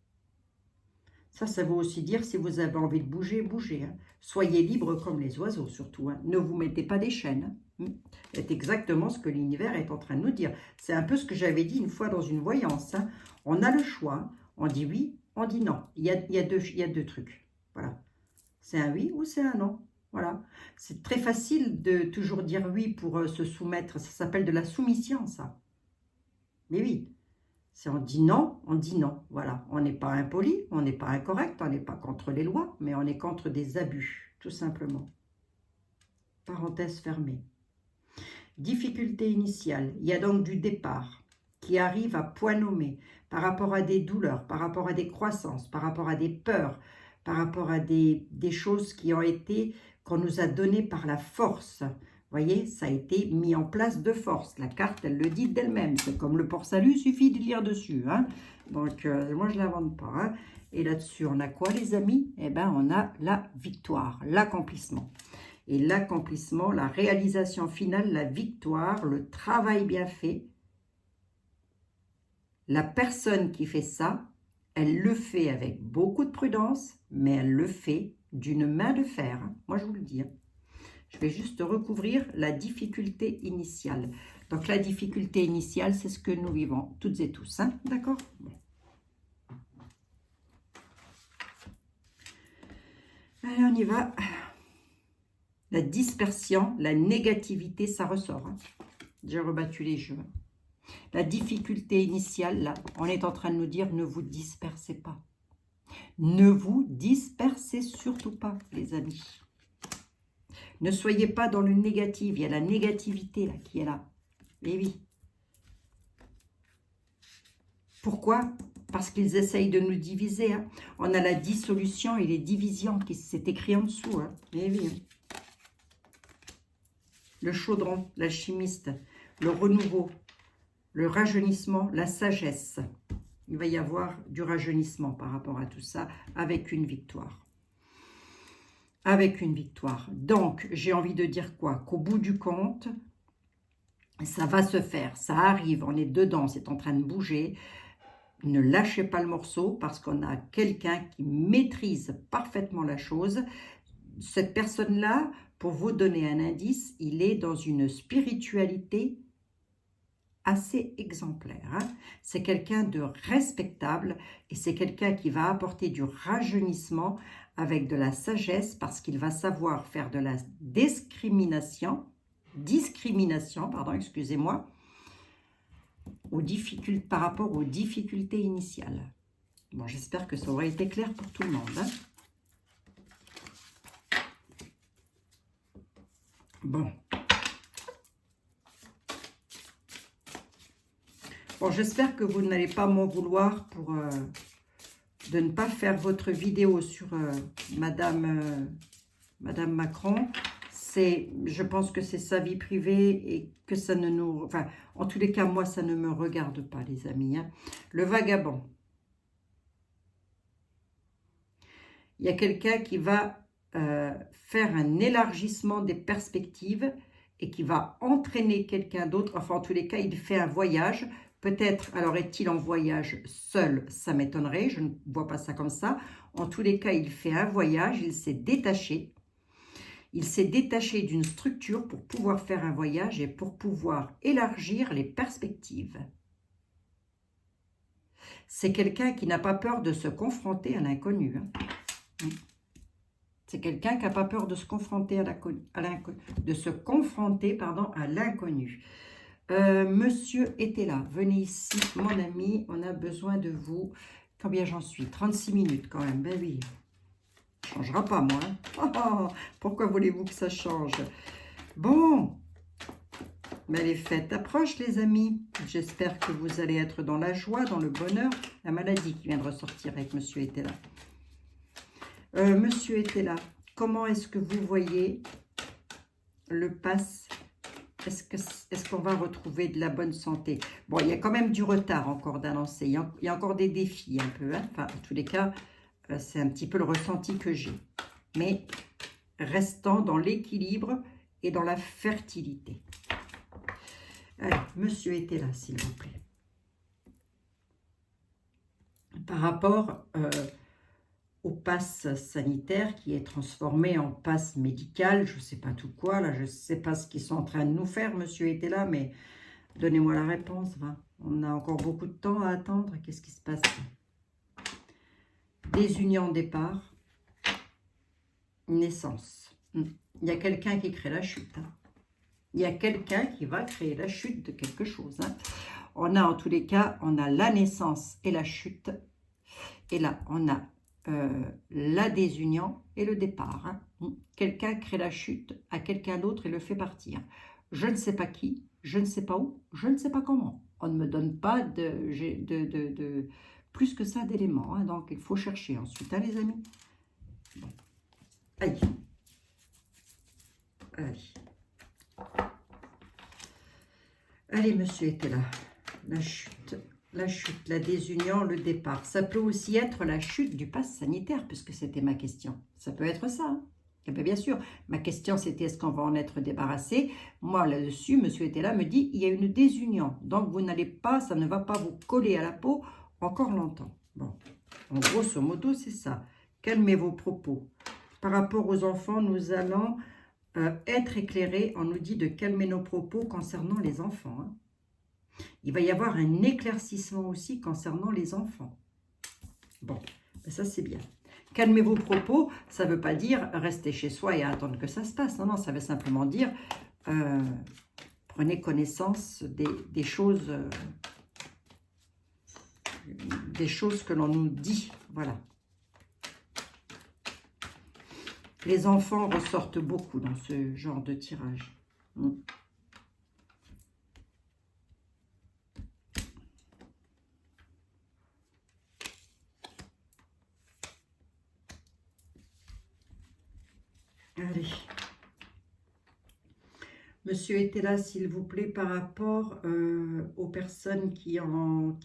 Ça veut aussi dire, si vous avez envie de bouger, bougez. Hein. Soyez libre comme les oiseaux, surtout. Hein. Ne vous mettez pas des chaînes. Hein. C'est exactement ce que l'univers est en train de nous dire. C'est un peu ce que j'avais dit une fois dans une voyance. Hein. On a le choix. On dit oui, on dit non. Il y a deux trucs. Voilà. C'est un oui ou c'est un non. Voilà. C'est très facile de toujours dire oui pour se soumettre. Ça s'appelle de la soumission, ça. Mais oui. Si on dit non, on dit non. Voilà, on n'est pas impoli, on n'est pas incorrect, on n'est pas contre les lois, mais on est contre des abus, tout simplement. Parenthèse fermée. Difficulté initiale, il y a donc du départ qui arrive à point nommé par rapport à des douleurs, par rapport à des croissances, par rapport à des peurs, par rapport à des choses qui ont été, qu'on nous a données par la force. Vous voyez, ça a été mis en place de force. La carte, elle le dit d'elle-même. C'est comme le port-salut, il suffit de lire dessus. Hein. Donc, moi, je ne l'invente pas. Hein. Et là-dessus, on a quoi, les amis? Eh bien, on a la victoire, l'accomplissement. Et l'accomplissement, la réalisation finale, la victoire, le travail bien fait. La personne qui fait ça, elle le fait avec beaucoup de prudence, mais elle le fait d'une main de fer. Hein. Moi, je vous le dis. Hein. Je vais juste recouvrir la difficulté initiale. Donc, la difficulté initiale, c'est ce que nous vivons toutes et tous. Hein, d'accord? Bon. Allez, on y va. La dispersion, la négativité, ça ressort. Hein. J'ai rebattu les jeux. La difficulté initiale, là, on est en train de nous dire, ne vous dispersez pas. Ne vous dispersez surtout pas, les amis. Ne soyez pas dans le négatif. Il y a la négativité là, qui est là. Eh oui. Pourquoi? Parce qu'ils essayent de nous diviser. Hein. On a la dissolution et les divisions qui s'est écrit en dessous. Hein. Eh oui. Le chaudron, l'alchimiste, le renouveau, le rajeunissement, la sagesse. Il va y avoir du rajeunissement par rapport à tout ça avec une victoire. Avec une victoire. Donc, j'ai envie de dire quoi? Qu'au bout du compte, ça va se faire, ça arrive, on est dedans, c'est en train de bouger. ne lâchez pas le morceau parce qu'on a quelqu'un qui maîtrise parfaitement la chose. Cette personne-là, pour vous donner un indice, il est dans une spiritualité assez exemplaire. Hein. C'est quelqu'un de respectable et c'est quelqu'un qui va apporter du rajeunissement avec de la sagesse parce qu'il va savoir faire de la discrimination, pardon, excusez-moi, par rapport aux difficultés initiales. Bon, j'espère que ça aura été clair pour tout le monde. Hein. Bon. Bon, j'espère que vous n'allez pas m'en vouloir pour de ne pas faire votre vidéo sur Madame Macron. Je pense que c'est sa vie privée et que ça ne nous... Enfin, en tous les cas, moi, ça ne me regarde pas, les amis. Hein. Le vagabond. Il y a quelqu'un qui va faire un élargissement des perspectives et qui va entraîner quelqu'un d'autre. Enfin, en tous les cas, il fait un voyage. Peut-être, alors est-il en voyage seul? Ça m'étonnerait, je ne vois pas ça comme ça. En tous les cas, il fait un voyage, il s'est détaché. Il s'est détaché d'une structure pour pouvoir faire un voyage et pour pouvoir élargir les perspectives. C'est quelqu'un qui n'a pas peur de se confronter à l'inconnu. Hein. C'est quelqu'un qui n'a pas peur de se confronter à l'inconnu. Monsieur était là. Venez ici, mon ami. On a besoin de vous. Combien j'en suis? 36 minutes quand même. Ben oui. Ça ne changera pas, moi. Hein. Oh, pourquoi voulez-vous que ça change? Bon. Mais les fêtes approchent, les amis. J'espère que vous allez être dans la joie, dans le bonheur. La maladie qui vient de ressortir avec Monsieur était là. Monsieur était là. Comment est-ce que vous voyez le pass? Est-ce qu'on va retrouver de la bonne santé? Bon, il y a quand même du retard encore d'annoncer. Il y a encore des défis un peu. Hein. Enfin, en tous les cas, c'est un petit peu le ressenti que j'ai. Mais restant dans l'équilibre et dans la fertilité. Allez, monsieur était là, s'il vous plaît. Par rapport au pass sanitaire qui est transformé en pass médical, je ne sais pas tout quoi, là, je ne sais pas ce qu'ils sont en train de nous faire, monsieur était là, mais donnez-moi la réponse, va. On a encore beaucoup de temps à attendre, qu'est-ce qui se passe? Désunion départ, naissance. Il y a quelqu'un qui crée la chute. Hein. Il y a quelqu'un qui va créer la chute de quelque chose. Hein. On a en tous les cas, on a la naissance et la chute. Et là, on a la désunion et le départ. Hein. Quelqu'un crée la chute à quelqu'un d'autre et le fait partir. Je ne sais pas qui, je ne sais pas où, je ne sais pas comment. On ne me donne pas plus que ça d'éléments. Hein. Donc, il faut chercher ensuite, hein, les amis. Bon. Allez. Allez. Allez, monsieur était là. La chute. La chute, la désunion, le départ. Ça peut aussi être la chute du pass sanitaire, puisque c'était ma question. Ça peut être ça. Hein. Et bien sûr, ma question c'était est-ce qu'on va en être débarrassé? Moi là-dessus, monsieur était là, me dit il y a une désunion. Donc vous n'allez pas, ça ne va pas vous coller à la peau encore longtemps. Bon, en grosso modo, c'est ça. Calmez vos propos. Par rapport aux enfants, nous allons être éclairés. On nous dit de calmer nos propos concernant les enfants. Hein. Il va y avoir un éclaircissement aussi concernant les enfants. Bon, ben ça c'est bien. Calmez vos propos, ça ne veut pas dire rester chez soi et attendre que ça se passe. Non, non, ça veut simplement dire prenez connaissance des choses que l'on nous dit. Voilà. Les enfants ressortent beaucoup dans ce genre de tirage. Allez. Monsieur était là, s'il vous plaît, par rapport aux personnes qui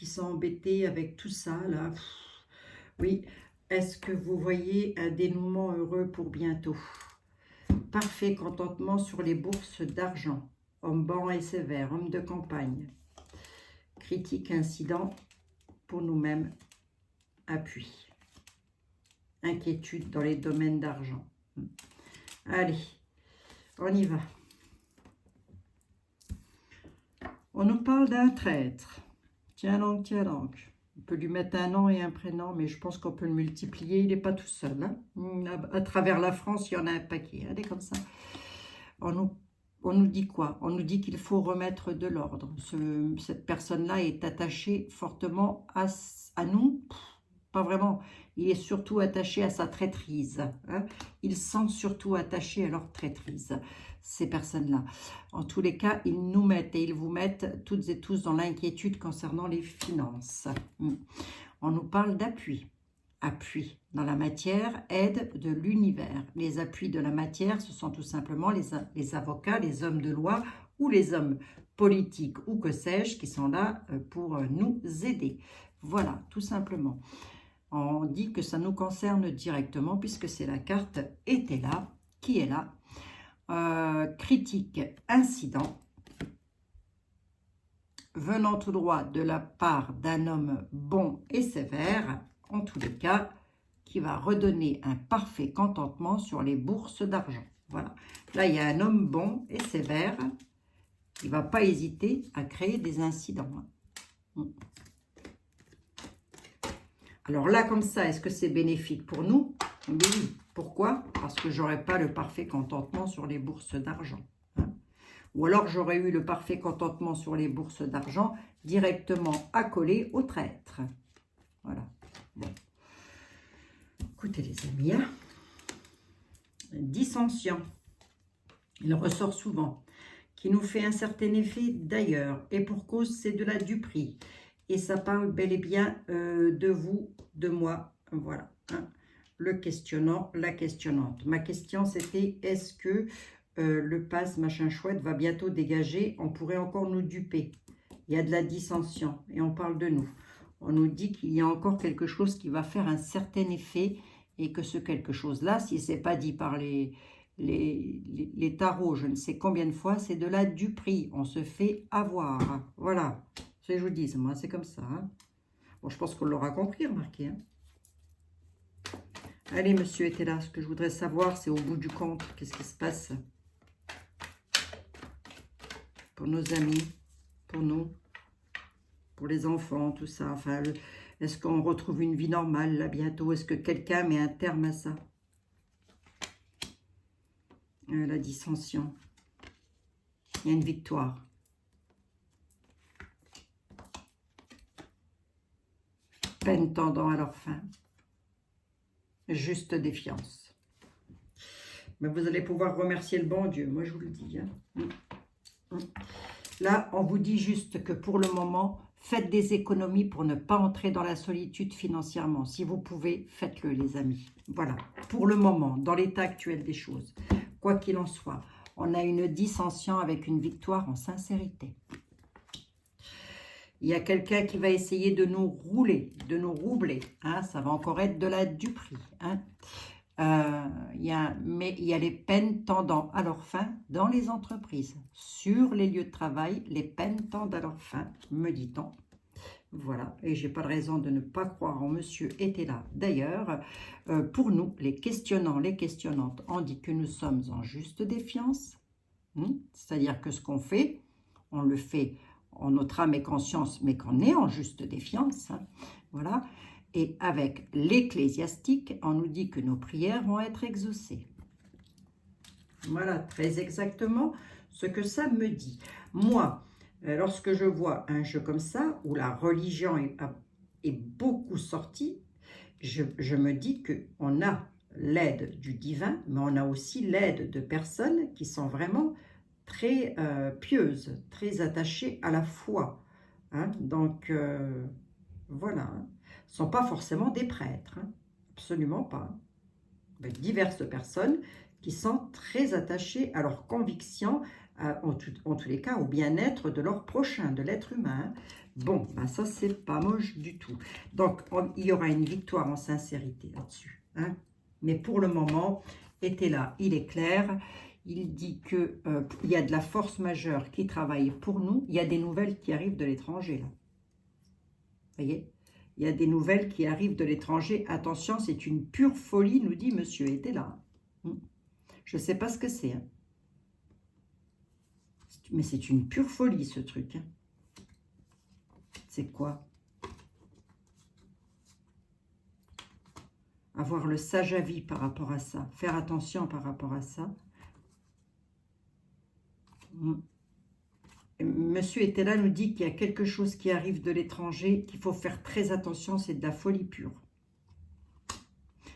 sont embêtées avec tout ça, là. Oui, est-ce que vous voyez un dénouement heureux pour bientôt? Parfait contentement sur les bourses d'argent. Homme bon et sévère, homme de campagne. Critique, incident. pour nous-mêmes, appui. Inquiétude dans les domaines d'argent. Allez, on y va. On nous parle d'un traître. Tiens donc, tiens donc. On peut lui mettre un nom et un prénom, mais je pense qu'on peut le multiplier. Il n'est pas tout seul. Hein. À travers la France, il y en a un paquet. Regardez comme ça. On nous dit quoi? On nous dit qu'il faut remettre de l'ordre. Cette personne-là est attachée fortement à nous. Pas vraiment. Il est surtout attaché à sa traîtrise. Hein. Ils sont surtout attachés à leur traîtrise, ces personnes-là. En tous les cas, ils nous mettent et ils vous mettent toutes et tous dans l'inquiétude concernant les finances. On nous parle d'appui. Appui dans la matière, aide de l'univers. Les appuis de la matière, ce sont tout simplement les avocats, les hommes de loi ou les hommes politiques ou que sais-je qui sont là pour nous aider. Voilà, tout simplement. On dit que ça nous concerne directement puisque c'est la carte était là, qui est là. Critique, incident, venant tout droit de la part d'un homme bon et sévère, en tous les cas, qui va redonner un parfait contentement sur les bourses d'argent. Voilà. Là, il y a un homme bon et sévère qui ne va pas hésiter à créer des incidents. Alors là, comme ça, est-ce que c'est bénéfique pour nous? Oui. Pourquoi? Parce que je n'aurai pas le parfait contentement sur les bourses d'argent. Hein. Ou alors, j'aurais eu le parfait contentement sur les bourses d'argent directement accolé au traître. Voilà. Bon. Écoutez les amis, hein. Dissension, il ressort souvent, qui nous fait un certain effet d'ailleurs, et pour cause c'est de la duperie. Et ça parle bel et bien de vous, de moi, voilà. Hein. Le questionnant, la questionnante. Ma question c'était, est-ce que le pass machin chouette va bientôt dégager? On pourrait encore nous duper. Il y a de la dissension et on parle de nous. On nous dit qu'il y a encore quelque chose qui va faire un certain effet et que ce quelque chose-là, si ce n'est pas dit par les tarots, je ne sais combien de fois, c'est de la duperie. On se fait avoir. Voilà. Je vous dis, moi, c'est comme ça. Hein. Bon, je pense qu'on l'aura compris, remarquez. Hein. Allez, monsieur était là. Ce que je voudrais savoir, c'est au bout du compte, qu'est-ce qui se passe pour nos amis, pour nous, pour les enfants, tout ça. Enfin, est-ce qu'on retrouve une vie normale, là, bientôt? Est-ce que quelqu'un met un terme à ça? La dissension. Il y a une victoire. Peine tendant à leur fin. Juste défiance. Mais vous allez pouvoir remercier le bon Dieu. Moi, je vous le dis. Hein. Là, on vous dit juste que pour le moment, faites des économies pour ne pas entrer dans la solitude financièrement. Si vous pouvez, faites-le, les amis. Voilà. Pour le moment, dans l'état actuel des choses, quoi qu'il en soit, on a une dissension avec une victoire en sincérité. Il y a quelqu'un qui va essayer de nous rouler, de nous roubler. Hein, ça va encore être de la duperie. Hein. Mais il y a les peines tendant à leur fin dans les entreprises. Sur les lieux de travail, les peines tendent à leur fin, me dit-on. Voilà, et j'ai pas de raison de ne pas croire en monsieur était là. D'ailleurs, pour nous, les questionnants, les questionnantes, on dit que nous sommes en juste défiance. C'est-à-dire que ce qu'on fait, on le fait en notre âme et conscience, mais qu'on est en juste défiance. Hein, voilà. Et avec l'ecclésiastique, on nous dit que nos prières vont être exaucées. Voilà, très exactement ce que ça me dit. Moi, lorsque je vois un jeu comme ça, où la religion est beaucoup sortie, je me dis qu'on a l'aide du divin, mais on a aussi l'aide de personnes qui sont vraiment très pieuses, très attachées à la foi. Hein? Donc, voilà. Hein. Ce ne sont pas forcément des prêtres, hein? Absolument pas. Avec diverses personnes qui sont très attachées à leurs convictions, en tous les cas au bien-être de leur prochain, de l'être humain. Bon, ben ça, c'est pas moche du tout. Donc, il y aura une victoire en sincérité là-dessus. Hein? Mais pour le moment, était là, il est clair. Il dit qu'il y a de la force majeure qui travaille pour nous. Il y a des nouvelles qui arrivent de l'étranger, là. Vous voyez? Il y a des nouvelles qui arrivent de l'étranger. Attention, c'est une pure folie, nous dit monsieur. Était là. Je ne sais pas ce que c'est. Hein. Mais c'est une pure folie, ce truc. Hein. C'est quoi? Avoir le sage avis par rapport à ça. Faire attention par rapport à ça. Monsieur était là, nous dit qu'il y a quelque chose qui arrive de l'étranger, qu'il faut faire très attention, c'est de la folie pure.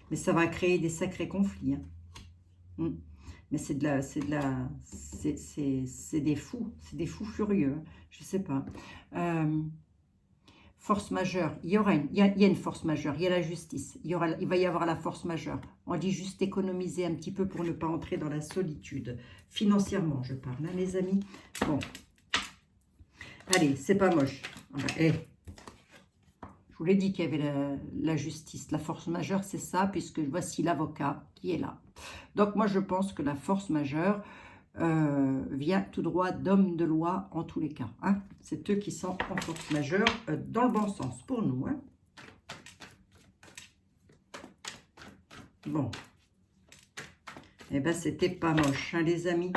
Mais ça va créer des sacrés conflits. Hein. Mais c'est des fous furieux. Hein. Je sais pas. Force majeure, il y a une force majeure, il y a la justice, il va y avoir la force majeure. On dit juste économiser un petit peu pour ne pas entrer dans la solitude. Financièrement, je parle, hein, les amis. Bon. Allez, c'est pas moche. Je vous l'ai dit qu'il y avait la justice. La force majeure, c'est ça, puisque voici l'avocat qui est là. Donc, moi, je pense que la force majeure vient tout droit d'hommes de loi en tous les cas. Hein. C'est eux qui sont en force majeure dans le bon sens pour nous. Hein. Bon. Eh bien, c'était pas moche, hein, les amis.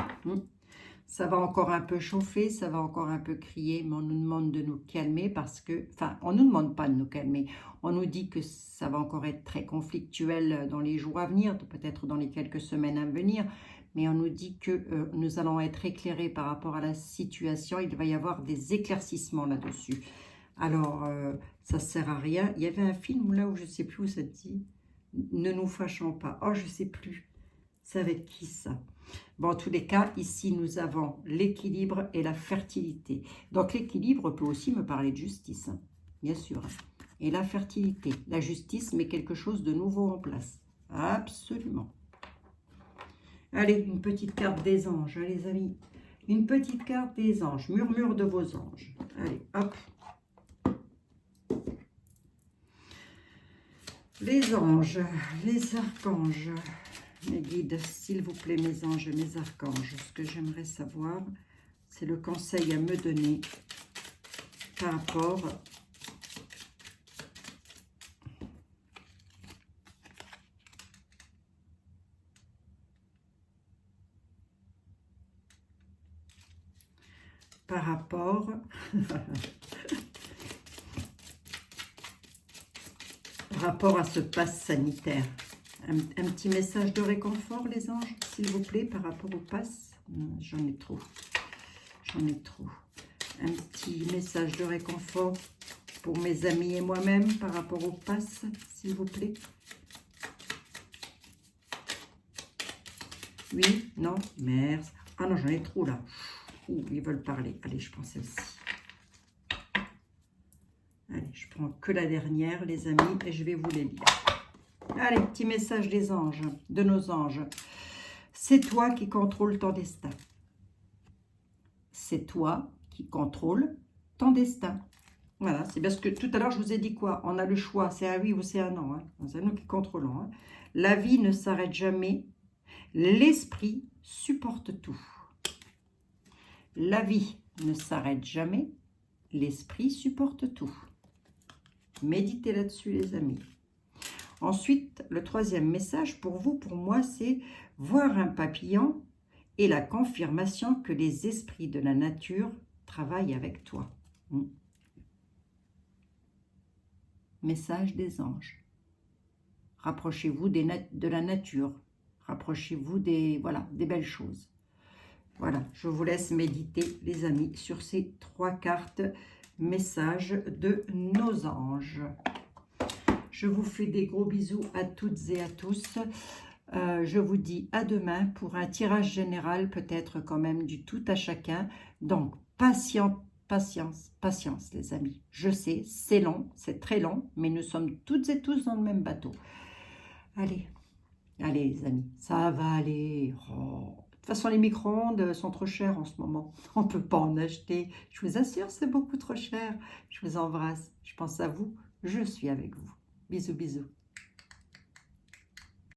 Ça va encore un peu chauffer, ça va encore un peu crier, mais on nous demande de nous calmer parce que... Enfin, on ne nous demande pas de nous calmer. On nous dit que ça va encore être très conflictuel dans les jours à venir, peut-être dans les quelques semaines à venir, mais on nous dit que nous allons être éclairés par rapport à la situation. Il va y avoir des éclaircissements là-dessus. Alors, ça ne sert à rien. Il y avait un film là où je ne sais plus où ça dit. Ne nous fâchons pas. Oh, je ne sais plus. C'est avec qui ça? Bon, en tous les cas, ici, nous avons l'équilibre et la fertilité. Donc, l'équilibre peut aussi me parler de justice, hein, bien sûr. Et la fertilité. La justice met quelque chose de nouveau en place. Absolument. Allez, une petite carte des anges, hein, les amis. Une petite carte des anges. Murmure de vos anges. Allez, hop. Les anges, les archanges. Mes guides, s'il vous plaît, mes anges et mes archanges, ce que j'aimerais savoir, c'est le conseil à me donner par rapport à ce pass sanitaire. Un petit message de réconfort, les anges, s'il vous plaît, par rapport au pass. J'en ai trop. J'en ai trop. Un petit message de réconfort pour mes amis et moi-même par rapport au pass, s'il vous plaît. Oui, non, merci. Ah non, j'en ai trop là. Ouh, ils veulent parler. Allez, je prends celle-ci. Allez, je prends que la dernière, les amis, et je vais vous les lire. Allez, petit message des anges, de nos anges. C'est toi qui contrôles ton destin. C'est toi qui contrôles ton destin. Voilà, c'est parce que tout à l'heure, je vous ai dit quoi? On a le choix, c'est un oui ou c'est un non. Hein. C'est nous qui contrôlons. Hein. La vie ne s'arrête jamais. L'esprit supporte tout. La vie ne s'arrête jamais. L'esprit supporte tout. Méditez là-dessus, les amis. Ensuite, le troisième message pour vous, pour moi, c'est voir un papillon et la confirmation que les esprits de la nature travaillent avec toi. Message des anges. Rapprochez-vous de la nature. Rapprochez-vous des belles choses. Voilà, je vous laisse méditer, les amis, sur ces 3 cartes messages de nos anges. Je vous fais des gros bisous à toutes et à tous. Je vous dis à demain pour un tirage général, peut-être quand même du tout à chacun. Donc, patience, les amis. Je sais, c'est long, c'est très long, mais nous sommes toutes et tous dans le même bateau. Allez, les amis, ça va aller. Oh. De toute façon, les micro-ondes sont trop chers en ce moment. On ne peut pas en acheter. Je vous assure, c'est beaucoup trop cher. Je vous embrasse. Je pense à vous. Je suis avec vous. Bisous, bisous.